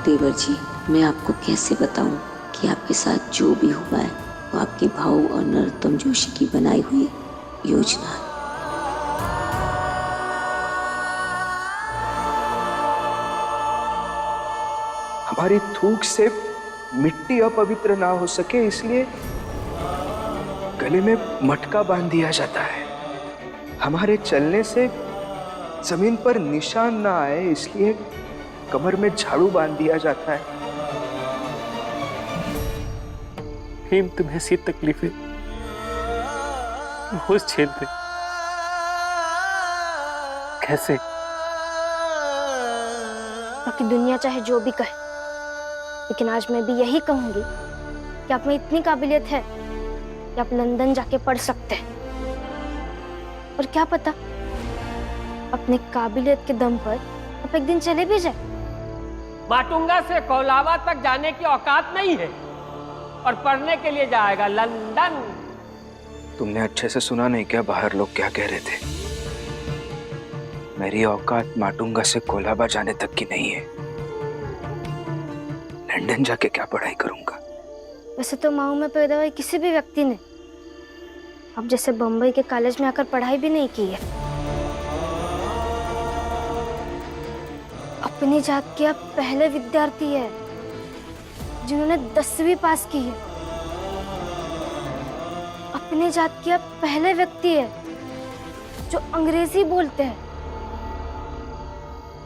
देवर जी, मैं आपको कैसे बताऊं कि आपके साथ जो भी हुआ है वो आपके भाऊ और नरोत्तम जोशी की बनाई हुई योजना है। हमारी थूक से मिट्टी अपवित्र ना हो सके इसलिए गले में मटका बांध दिया जाता है। हमारे चलने से जमीन पर निशान ना आए इसलिए कमर में झाड़ू बांध दिया जाता है। हेम, तुम्हें ऐसी तकलीफें रोज झेलते कैसे? बाकी दुनिया चाहे जो भी कहे, लेकिन आज मैं भी यही कहूंगी कि आप में इतनी काबिलियत है कि आप लंदन जाके पढ़ सकते हैं। और क्या पता, अपनी काबिलियत के दम पर आप एक दिन चले भी जाए। माटुंगा से कोलाबा तक जाने की औकात नहीं है और पढ़ने के लिए जाएगा लंदन। तुमने अच्छे से सुना नहीं क्या बाहर लोग क्या कह रहे थे? मेरी औकात माटुंगा से कोलाबा जाने तक की नहीं है। लंदन जाके क्या पढ़ाई करूंगा? वैसे तो माऊ में पैदा हुए किसी भी व्यक्ति ने अब जैसे बम्बई के कॉलेज में आकर पढ़ाई भी नहीं की है। अपनी जात के आप पहले विद्यार्थी है जिन्होंने 10वीं पास की है। अपनी जात के आप पहले व्यक्ति है जो अंग्रेजी बोलते हैं।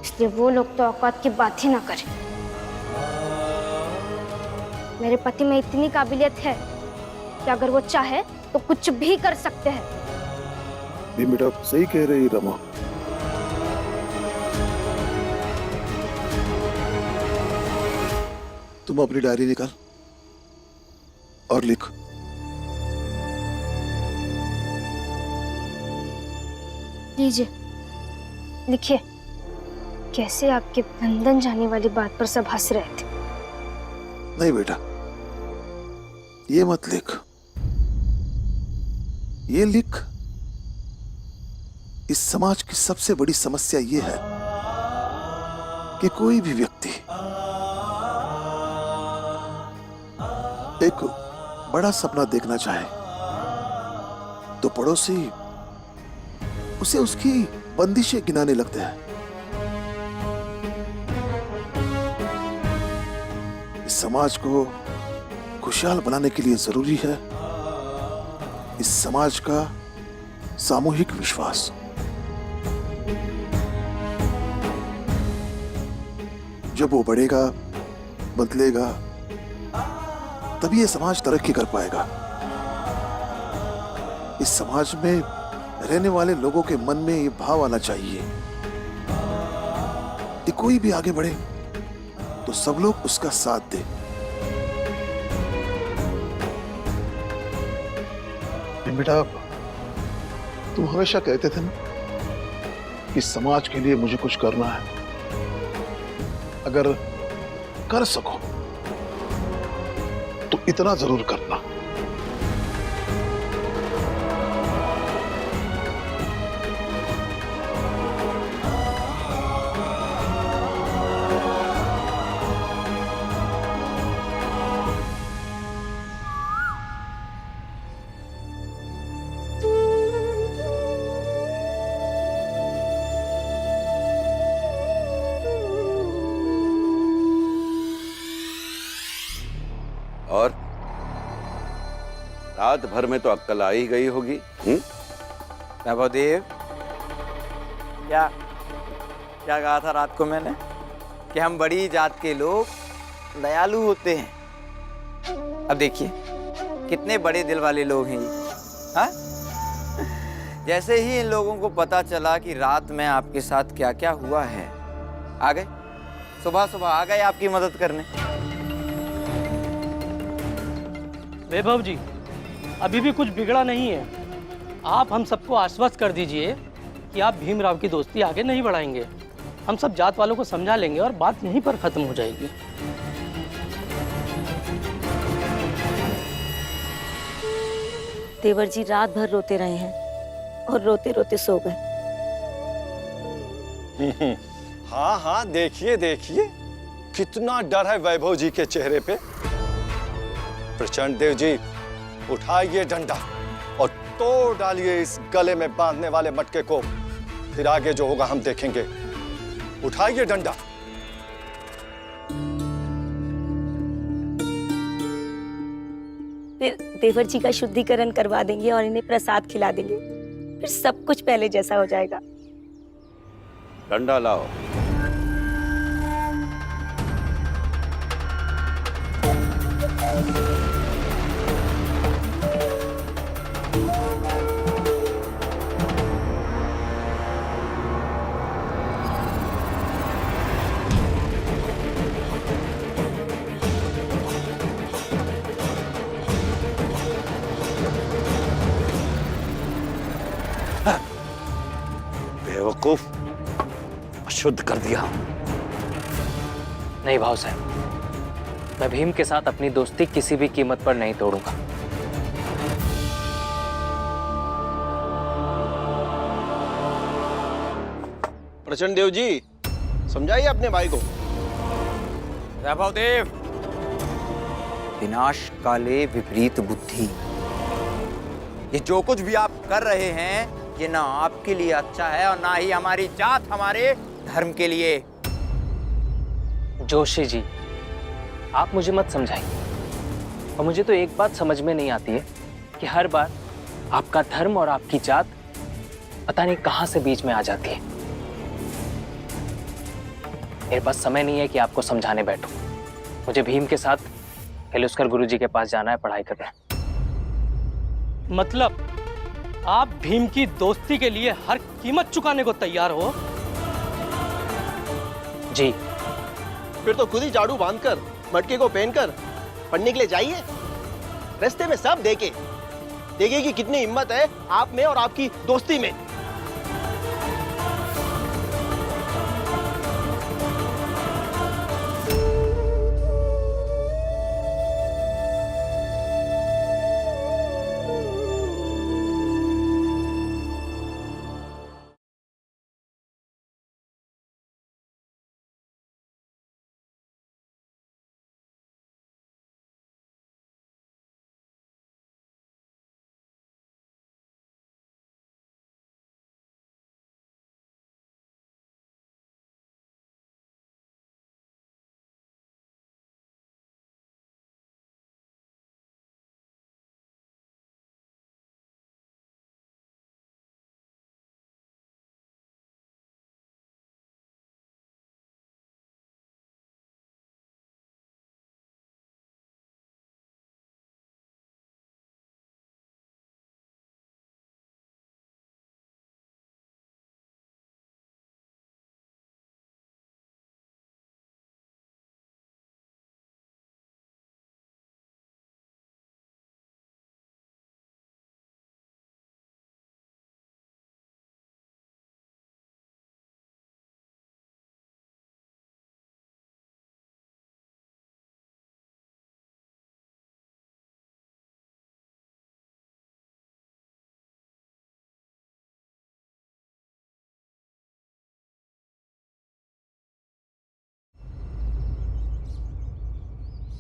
इसलिए वो लोग तो औकात की बात ही ना करें। मेरे पति में इतनी काबिलियत है कि अगर वो चाहे तो कुछ भी कर सकते हैं। बेटा सही कह रही रमा। तुम अपनी डायरी निकाल और लिख। लीजिए, लिखिए कैसे आपके लंदन जाने वाली बात पर सब हंस रहे थे। नहीं बेटा, ये मत लिख। ये लिख, इस समाज की सबसे बड़ी समस्या ये है कि कोई भी व्यक्ति एक बड़ा सपना देखना चाहे तो पड़ोसी उसे उसकी बंदिशें गिनाने लगते हैं। इस समाज को खुशहाल बनाने के लिए जरूरी है इस समाज का सामूहिक विश्वास। जब वो बढ़ेगा, बदलेगा, तभी ये समाज तरक्की कर पाएगा। इस समाज में रहने वाले लोगों के मन में ये भाव आना चाहिए कि कोई भी आगे बढ़े तो सब लोग उसका साथ दे। बेटा, तुम हमेशा कहते थे ना कि समाज के लिए मुझे कुछ करना है। अगर कर सको तो इतना जरूर करना। और रात भर में तो अक्कल आ ही गई होगी। नवोदेव, क्या क्या कहा था रात को मैंने कि हम बड़ी जात के लोग दयालु होते हैं। अब देखिए कितने बड़े दिल वाले लोग हैं ये। हाँ, जैसे ही इन लोगों को पता चला कि रात में आपके साथ क्या क्या हुआ है, आ गए, सुबह सुबह आ गए आपकी मदद करने। वैभव जी, अभी भी कुछ बिगड़ा नहीं है। आप हम सबको आश्वस्त कर दीजिए कि आप भीमराव की दोस्ती आगे नहीं बढ़ाएंगे। हम सब जात वालों को समझा लेंगे और बात यहीं पर खत्म हो जाएगी। देवर जी रात भर रोते रहे हैं और रोते रोते सो गए। हाँ हाँ, देखिए देखिए, कितना डर है वैभव जी के चेहरे पे। प्रचंड देव जी, उठाइए डंडा और तोड़ डालिए इस गले में बांधने वाले मटके को। फिर आगे जो होगा हम देखेंगे। उठाइए डंडा। फिर देवर जी का शुद्धिकरण करवा देंगे और इन्हें प्रसाद खिला देंगे। फिर सब कुछ पहले जैसा हो जाएगा। डंडा लाओ। बेवकूफ, अशुद्ध कर दिया। नहीं भाव साहब, मैं भीम के साथ अपनी दोस्ती किसी भी कीमत पर नहीं तोड़ूंगा। प्रचंड देव जी, समझाइए अपने भाई को। वैभव देव, विनाश काले विपरीत बुद्धि। ये जो कुछ भी आप कर रहे हैं, ये ना आपके लिए अच्छा है और ना ही हमारी जात, हमारे धर्म के लिए। जोशी जी, आप मुझे मत समझाइए। और मुझे तो एक बात समझ में नहीं आती है कि हर बार आपका धर्म और आपकी जात पता नहीं कहां से बीच में आ जाती है। मेरे पास समय नहीं है कि आपको समझाने बैठूं। मुझे भीम के साथ हिलुस्कर गुरुजी के पास जाना है, पढ़ाई करना है। मतलब आप भीम की दोस्ती के लिए हर कीमत चुकाने को तैयार हो? जी। फिर तो खुद ही झाड़ू बांधकर, मटके को पहनकर पढ़ने के लिए जाइए। रास्ते में सब देखे कि कितनी हिम्मत है आप में और आपकी दोस्ती में।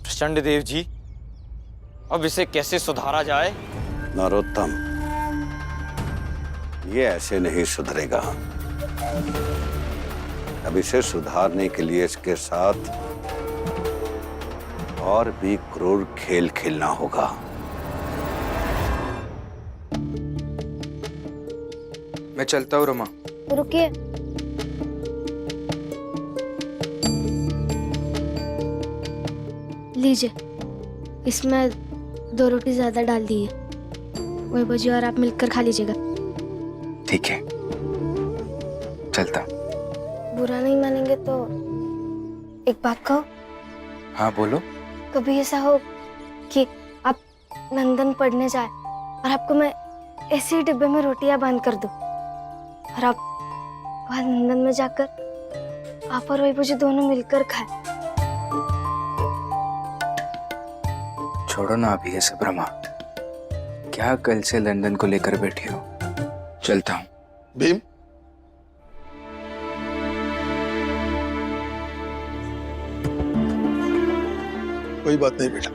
प्रचंड देव जी, अब इसे कैसे सुधारा जाए? नरोत्तम, ये ऐसे नहीं सुधरेगा। अब इसे सुधारने के लिए इसके साथ और भी क्रूर खेल खेलना होगा। मैं चलता हूँ रमा। रुकिए। लीजिए, इसमें 2 रोटी ज्यादा डाल दी है। वैभव जी और आप मिलकर खा लीजिएगा। ठीक है, चलता। बुरा नहीं मानेंगे तो एक बात कहो। हाँ बोलो। कभी ऐसा हो कि आप लंदन पढ़ने जाए और आपको मैं ऐसे ही डिब्बे में रोटियां बांध कर दूं और आप वहां लंदन में जाकर आप और वैभव जी दोनों मिलकर खाए। छोड़ो ना अभी ये सब रमा। क्या कल से लंदन को लेकर बैठी हो? चलता हूँ। भीम, कोई बात नहीं बेटा,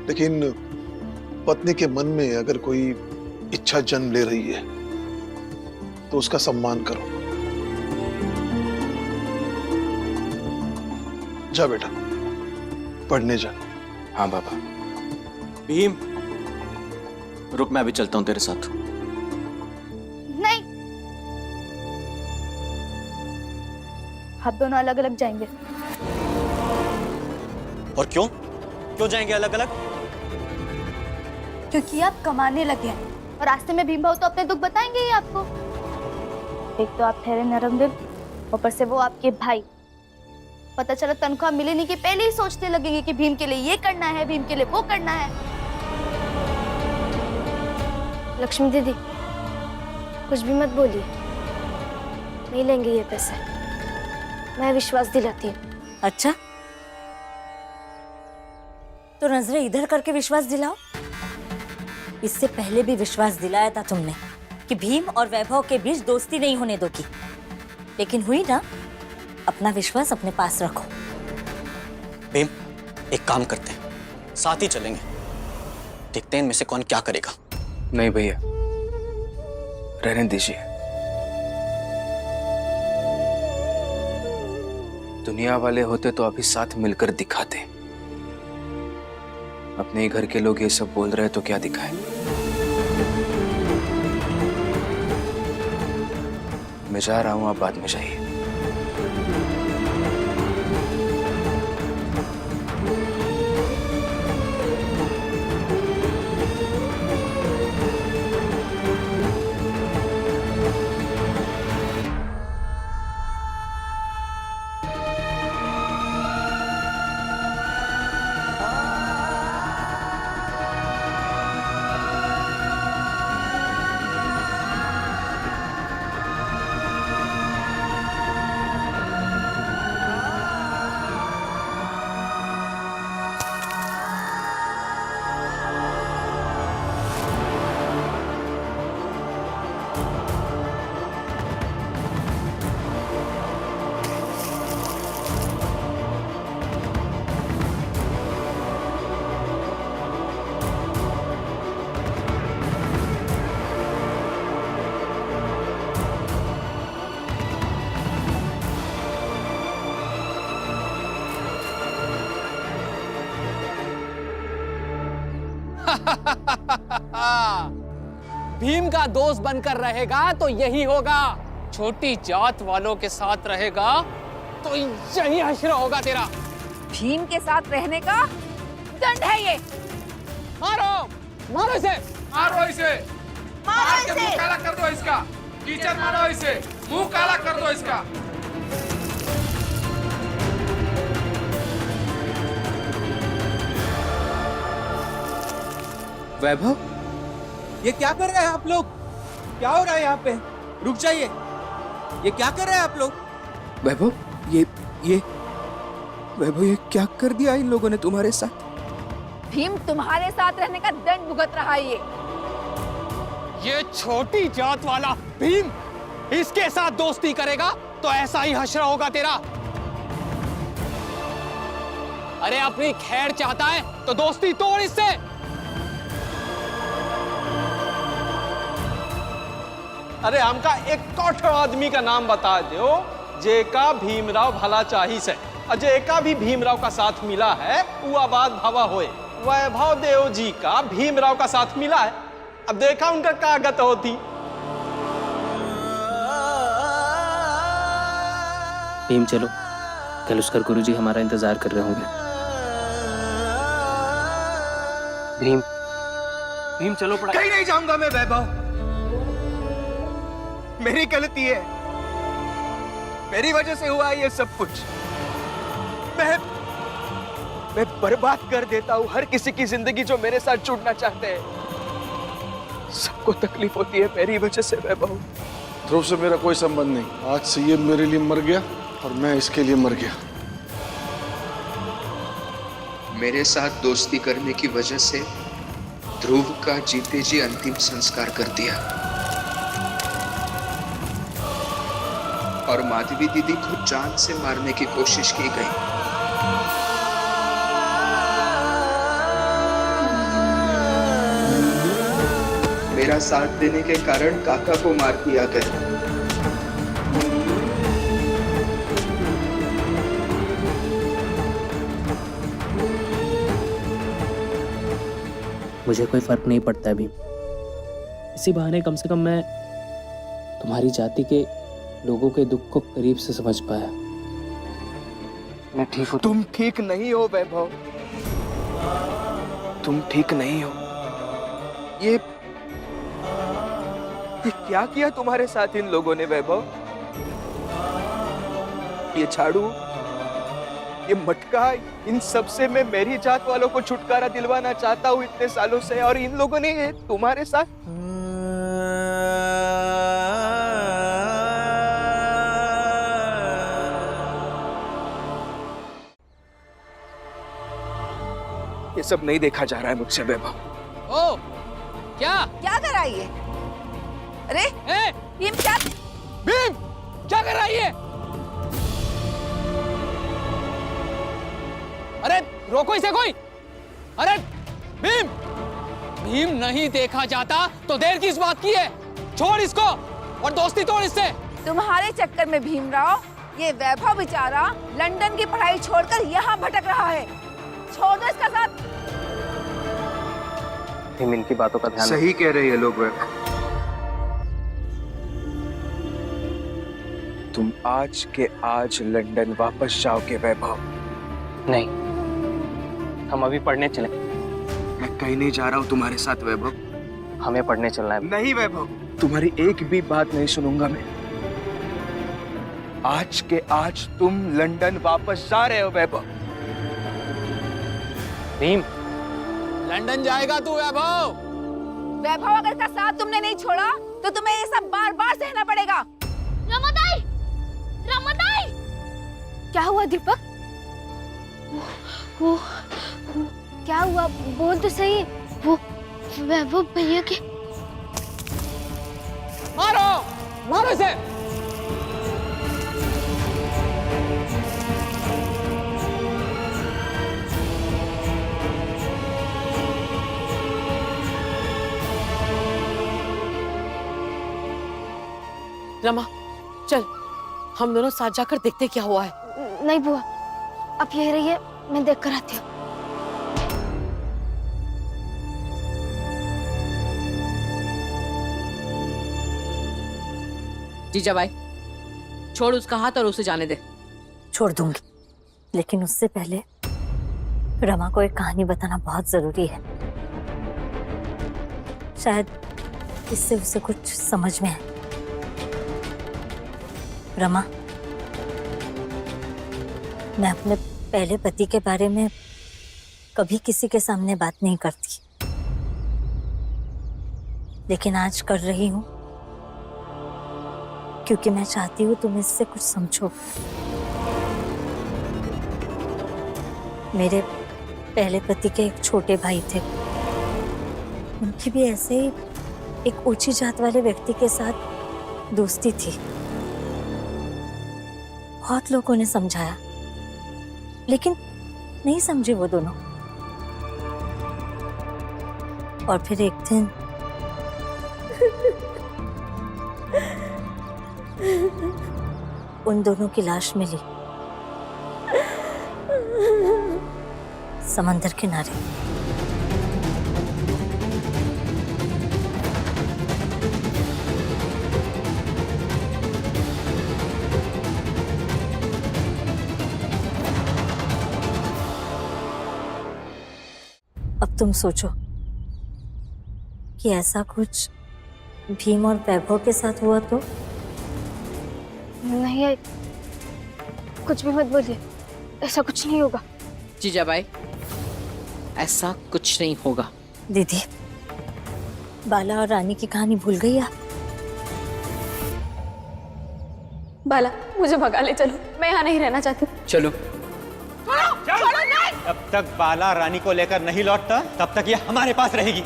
लेकिन पत्नी के मन में अगर कोई इच्छा जन्म ले रही है तो उसका सम्मान करो। जा बेटा, पढ़ने जा। हाँ बाबा। भीम, रुक, मैं अभी चलता हूँ तेरे साथ। नहीं, आप दोनों अलग अलग जाएंगे। और क्यों? क्यों जाएंगे अलग अलग? क्योंकि आप कमाने लगे हैं और रास्ते में भीम भाऊ तो अपने दुख बताएंगे ही आपको। एक तो आप ठहरे नरम दिल, ऊपर से वो आपके भाई। पता चला तनख्वाह मिले नहीं कि पहले ही सोचने लगेंगे कि भीम के लिए ये करना है, भीम के लिए वो करना है। लक्ष्मी दीदी, कुछ भी मत बोलिए, नहीं लेंगे ये पैसे, मैं विश्वास दिलाती हूँ। अच्छा, तो नजरें इधर करके विश्वास दिलाओ। इससे पहले भी विश्वास दिलाया था तुमने कि भीम और वैभव के बीच दोस्ती नहीं होने दोगी, लेकिन हुई ना। अपना विश्वास अपने पास रखो। भीम, एक काम करते हैं, साथ ही चलेंगे, देखते हैं इनमें से कौन क्या करेगा। नहीं भैया, रहने दीजिए। दुनिया वाले होते तो अभी साथ मिलकर दिखाते। अपने ही घर के लोग ये सब बोल रहे तो क्या दिखाए। मैं जा रहा हूं, आप बाद में जाइए। भीम का दोस्त बनकर रहेगा तो यही होगा, छोटी जात वालों के साथ रहेगा तो यही हश्र होगा तेरा। भीम के साथ रहने का दंड है ये। मारो, मारो इसे, मारो इसे, मारो इसे, मुंह काला कर दो इसका, कीचड़ मारो इसे, मुंह काला कर दो इसका। वैभव, ये क्या कर रहे हैं आप लोग? क्या हो रहा है यहाँ पे? रुक जाइए, ये क्या कर रहे हैं आप लोग? वैभव, ये वैभव, ये क्या कर दिया इन लोगों ने तुम्हारे साथ? भीम तुम्हारे साथ रहने का दंड भुगत रहा है ये छोटी जात वाला भीम इसके साथ दोस्ती करेगा तो ऐसा ही हश्र होगा तेरा। अरे अपनी खैर चाहता है तो दोस्ती तोड़ इससे। अरे हमका एक कौठ आदमी का नाम बता दो जेका भीमराव भला चाही से, अजय का भी भीमराव का साथ मिला है, वो आबाद भावा होए। वैभव देव जी का भीमराव का साथ मिला है, अब देखा उनका कागत होती। भीम चलो, कल उसकर गुरुजी हमारा इंतजार कर रहे होंगे। भीम, भीम चलो पढ़ाई। कहीं नहीं जाऊंगा मैं वैभव, मेरी गलती है, मेरी वजह से हुआ ये सब कुछ। मैं बर्बाद कर देता हूँ हर किसी की जिंदगी जो मेरे साथ जुड़ना चाहते हैं। सबको तकलीफ होती है मेरी वजह से वैभव। ध्रुव से मेरा कोई संबंध नहीं। आज से ये मेरे लिए मर गया और मैं इसके लिए मर गया। मेरे साथ दोस्ती करने की वजह से ध्रुव का जीते जी अंतिम संस्कार कर दिया और माधवी दीदी को जान से मारने की कोशिश की गई। मेरा साथ देने के कारण काका को मार दिया गया। मुझे कोई फर्क नहीं पड़ता अभी। इसी बहाने कम से कम मैं तुम्हारी जाति के लोगों के दुख को करीब से समझ पाया। मैं ठीक हूँ। तुम ठीक नहीं हो वैभव, तुम ठीक नहीं हो। ये क्या किया तुम्हारे साथ इन लोगों ने वैभव? ये झाड़ू, ये मटका, इन सब से मैं मेरी जात वालों को छुटकारा दिलवाना चाहता हूँ इतने सालों से, और इन लोगों ने ये तुम्हारे साथ। ये सब नहीं देखा जा रहा है मुझसे वैभव। ओ, क्या कर रहा है ये? अरे भीम क्या? भीम क्या कर रहा है ये? अरे रोको इसे कोई! अरे भीम! भीम नहीं देखा जाता तो देर किस बात की है? छोड़ इसको और दोस्ती तोड़ इससे। तुम्हारे चक्कर में भीमराव ये वैभव बेचारा लंदन की पढ़ाई छोड़कर यहाँ भटक रहा है। छोड़ दो इसका साथ। भीम इनकी बातों का ध्यान सही कह रहे हैं लोग वैभव। तुम आज के आज लंदन वापस जाओगे वैभव। नहीं, हम अभी पढ़ने चले। मैं कहीं नहीं जा रहा हूँ तुम्हारे साथ वैभव। हमें पढ़ने चलना है। नहीं वैभव, तुम्हारी एक भी बात नहीं सुनूंगा मैं। आज के आज तुम लंदन वापस जा रहे हो वैभव। भीम, लंदन जाएगा तू वैभव। वैभव अगर का साथ तुमने नहीं छोड़ा तो तुम्हें ये सब बार बार सहना पड़ेगा। रमादाई! रमादाई! क्या हुआ दीपक? वो क्या हुआ? बोल तो सही। वो वैभव भैया के। मारो! मारो इसे! रमा, चल हम दोनों साथ जाकर देखते क्या हुआ है। नहीं बुआ, आप यही रहिए, मैं देख कर आती हूँ। जीजाबाई, छोड़ उसका हाथ और उसे जाने दे। छोड़ दूंगी, लेकिन उससे पहले रमा को एक कहानी बताना बहुत जरूरी है। शायद इससे उसे कुछ समझ में आए। रमा, मैं अपने पहले पति के बारे में कभी किसी के सामने बात नहीं करती, लेकिन आज कर रही हूँ क्योंकि मैं चाहती हूँ तुम इससे कुछ समझो। मेरे पहले पति के एक छोटे भाई थे, उनकी भी ऐसे ही एक ऊंची जात वाले व्यक्ति के साथ दोस्ती थी। बहुत लोगों ने समझाया, लेकिन नहीं समझे वो दोनों। और फिर एक दिन उन दोनों की लाश मिली समंदर किनारे। अब तुम सोचो कि ऐसा कुछ भीम और वैभव के साथ हुआ तो? नहीं, कुछ भी मत बोलिए, ऐसा कुछ नहीं होगा। जीजाबाई, ऐसा कुछ नहीं होगा। दीदी, बाला और रानी की कहानी भूल गई आप? बाला, मुझे भगा ले चलो, मैं यहाँ नहीं रहना चाहती। चलो। जब तक बाला रानी को लेकर नहीं लौटता तब तक ये हमारे पास रहेगी।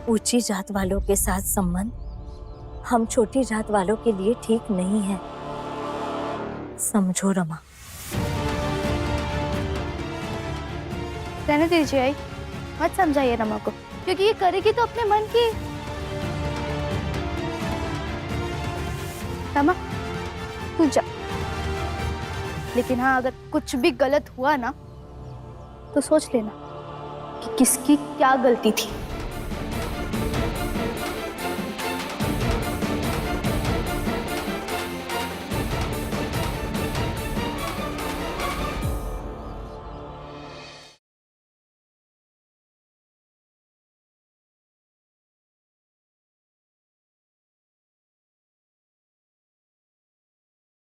ऊंची जात वालों के साथ संबंध हम छोटी जात वालों के लिए ठीक नहीं है। समझो रमा। रहने दीजिए आई, मत समझाइए रमा को, क्योंकि ये करेगी तो अपने मन की। रमा तू जा, लेकिन हाँ अगर कुछ भी गलत हुआ ना तो सोच लेना कि किसकी क्या गलती थी।